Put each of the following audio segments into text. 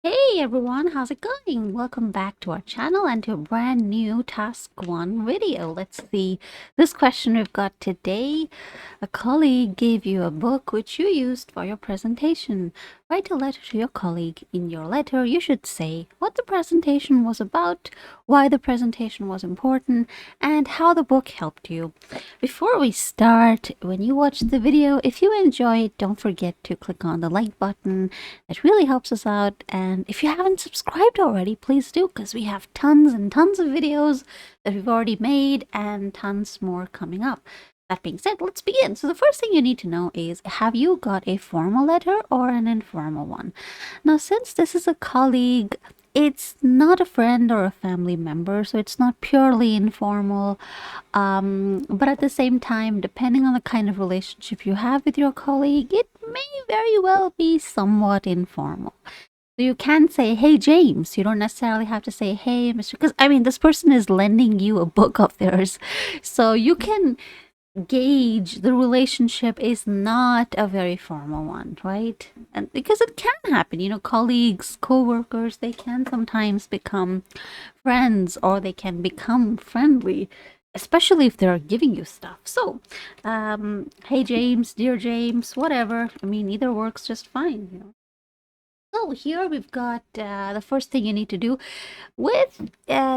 Hey everyone, how's it going? Welcome back to our channel and to a brand new task 1 video. Let's see this question we've got today. A colleague gave you a book which you used for your presentation. Write a letter to your colleague. In your letter, you should say what the presentation was about, why the presentation was important, and how the book helped you. Before we start, when you watch the video, if you enjoy it, don't forget to click on the like button. It really helps us out. And if you haven't subscribed already, please do, because we have tons and tons of videos that we've already made and tons more coming up. That being said, let's begin. So the first thing you need to know is, have you got a formal letter or an informal one? Now, since this is a colleague, it's not a friend or a family member, so it's not purely informal. But at the same time, depending on the kind of relationship you have with your colleague, it may very well be somewhat informal. So you can say, hey, James. You don't necessarily have to say, hey, Mr. Because, I mean, this person is lending you a book of theirs. So you can gauge the relationship is not a very formal one, right? And because it can happen, colleagues, co-workers, they can sometimes become friends or they can become friendly, especially if they're giving you stuff. So hey James, dear James, whatever, I mean, either works just fine. So here we've got the first thing you need to do with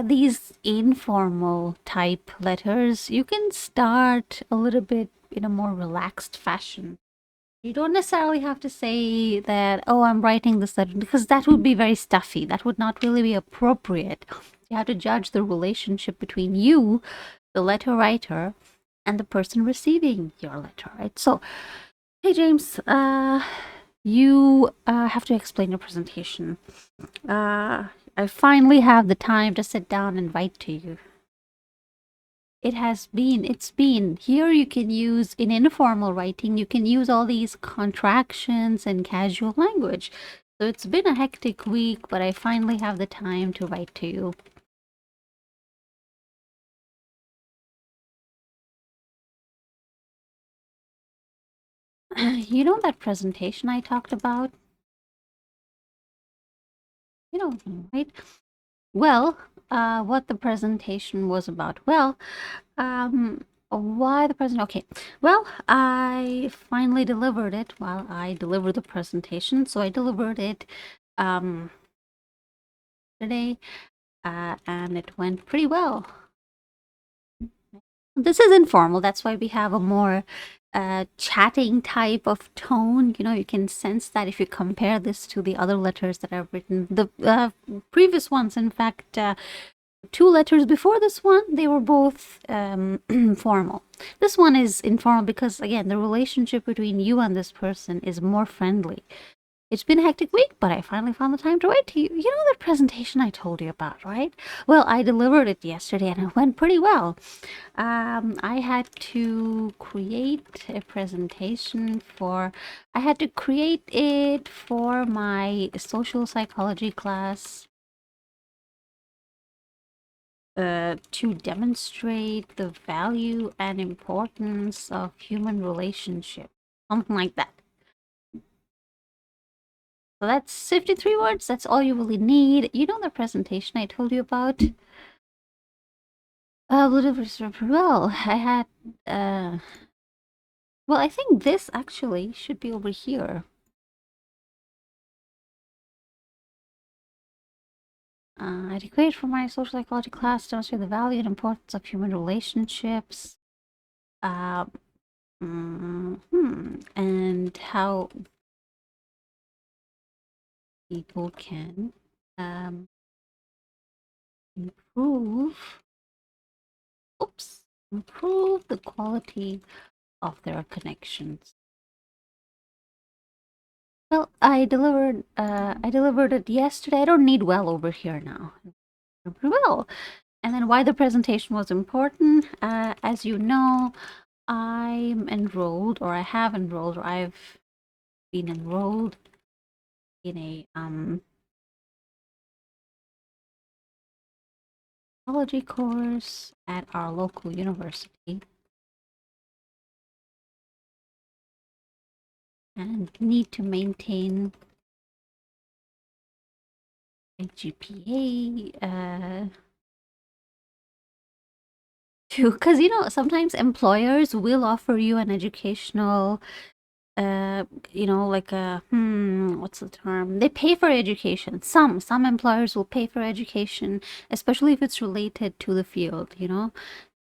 these informal type letters. You can start a little bit in a more relaxed fashion. You don't necessarily have to say that, oh, I'm writing this letter, because that would be very stuffy. That would not really be appropriate. You have to judge the relationship between you, the letter writer, and the person receiving your letter, right? So, hey, James, you have to explain your presentation. I finally have the time to sit down and write to you. It's been. Here you can use, in informal writing, you can use all these contractions and casual language. So it's been a hectic week, but I finally have the time to write to you. You know that presentation I talked about? You don't know, right? Well, what the presentation was about. Well, why the present? Okay. Well, I finally delivered it while I delivered the presentation. So I delivered it um today, and it went pretty well. This is informal. That's why we have a more chatting type of tone. You can sense that if you compare this to the other letters that I've written. The previous ones, in fact, two letters before this one, they were both formal. This one is informal because, again, the relationship between you and this person is more friendly. It's been a hectic week, but I finally found the time to write to you. You know that presentation I told you about, right? Well, I delivered it yesterday and it went pretty well. I had to create a presentation for, I had to create it for my social psychology class to demonstrate the value and importance of human relationship. Something like that. So that's 53 words. That's all you really need. You know the presentation I told you about? Well, I had, well, I think this actually should be over here. I created for my social psychology class to demonstrate the value and importance of human relationships. Uh, and how people can um, improve, oops, improve the quality of their connections. Well, I delivered it yesterday. I don't need well over here now. Well, and then why the presentation was important. As you know, I'm enrolled, or I have enrolled, or I've been enrolled in a psychology course at our local university, and need to maintain GPA, because sometimes employers will offer you an educational, like a what's the term? They pay for education. Some employers will pay for education, especially if it's related to the field.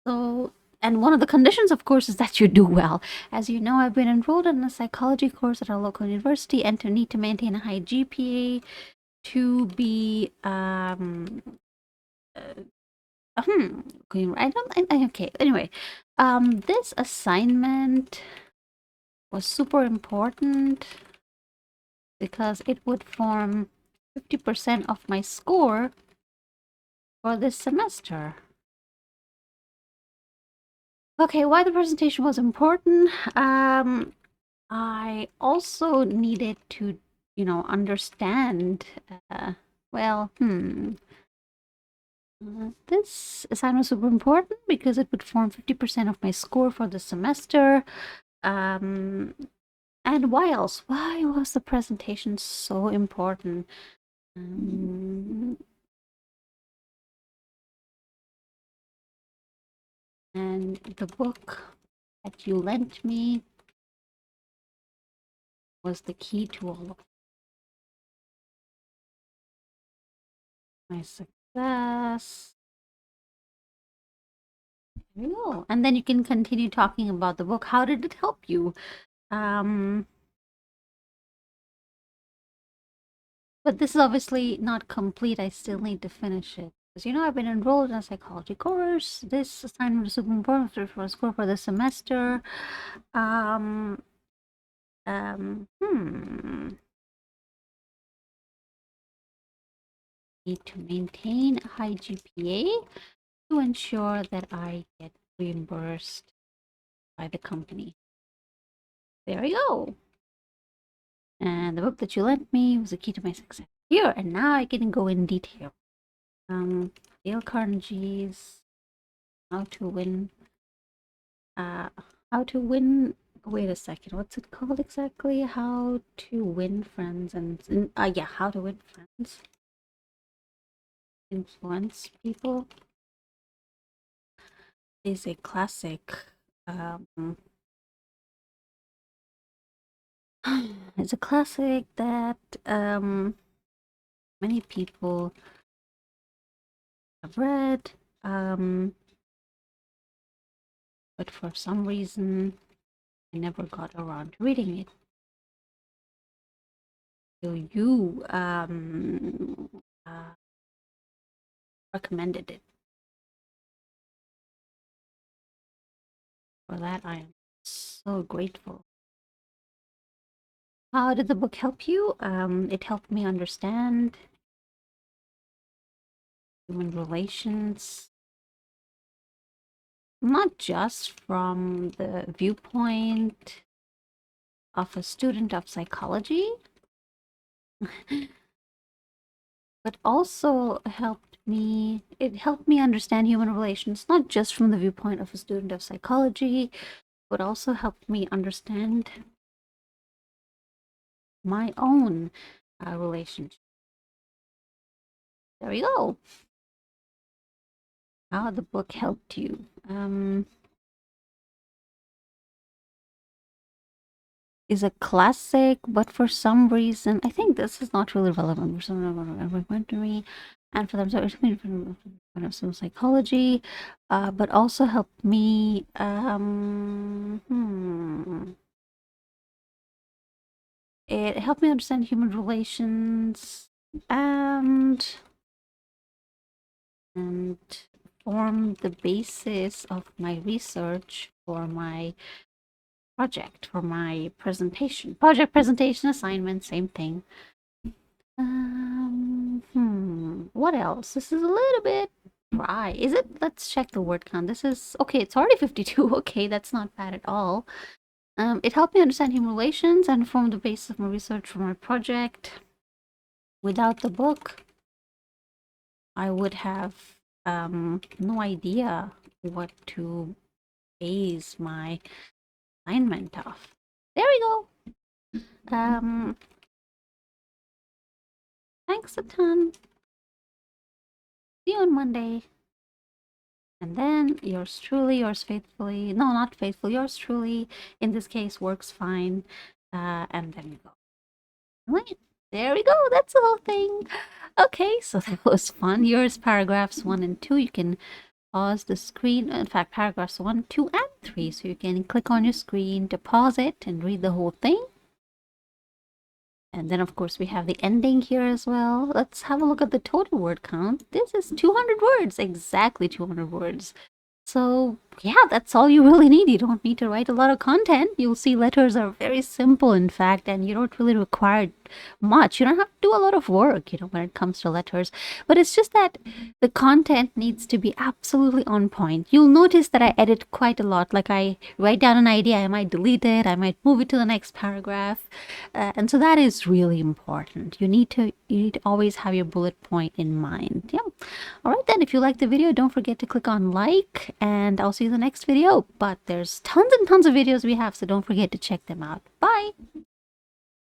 So, and one of the conditions, of course, is that you do well. As you know, I've been enrolled in a psychology course at our local university, and to need to maintain a high GPA to be I don't. Okay. Anyway, this assignment was super important because it would form 50% of my score for this semester. Okay, why the presentation was important? I also needed to, understand. Well, this assignment was super important because it would form 50% of my score for the semester. And why else? Why was the presentation so important? And the book that you lent me was the key to all of my success. There you go. And then you can continue talking about the book. How did it help you? But this is obviously not complete. I still need to finish it. Because I've been enrolled in a psychology course. This assignment is super important for score for the semester. Um, Need to maintain a high GPA to ensure that I get reimbursed by the company. There you go. And the book that you lent me was the key to my success here. And now I can go in detail. Dale Carnegie's How to Win. How to Win. Wait a second. What's it called exactly? How to Win Friends and yeah, How to Win Friends. Influence People is a classic. It's a classic that many people have read, but for some reason I never got around to reading it. So you recommended it. For that, I am so grateful. How did the book help you? It helped me understand human relations, not just from the viewpoint of a student of psychology, but also it helped me understand human relations, not just from the viewpoint of a student of psychology, but also helped me understand my own relationship. There you go. How the book helped you. Is a classic, but for some reason, I think this is not really relevant for some reason, to me, and for them, so it's been some psychology, but also helped me. It helped me understand human relations and form the basis of my research for my project, for my presentation. Project, presentation, assignment, same thing. What else? This is a little bit dry. Is it? Let's check the word count. This is okay. It's already 52. Okay, that's not bad at all. It helped me understand human relations and form the basis of my research for my project. Without the book, I would have no idea what to base my assignment off. There we go. Thanks a ton. See you on Monday. And then yours truly, yours faithfully. No, not faithful. Yours truly, in this case, works fine. And then you go. Right. There we go. That's the whole thing. Okay, so that was fun. Yours paragraphs 1 and 2. You can pause the screen. In fact, paragraphs 1, 2, and 3. So you can click on your screen to pause it and read the whole thing. And then, of course, we have the ending here as well. Let's have a look at the total word count. This is 200 words, exactly 200 words. So, yeah, that's all you really need. You don't need to write a lot of content. You'll see letters are very simple, in fact, and you don't really require much. You don't have to do a lot of work, when it comes to letters. But it's just that the content needs to be absolutely on point. You'll notice that I edit quite a lot. Like, I write down an idea, I might delete it, I might move it to the next paragraph. And so that is really important. You need to always have your bullet point in mind. Yeah. All right, then, if you like the video, don't forget to click on like, and I'll see you in the next video. But there's tons and tons of videos we have, so don't forget to check them out. Bye!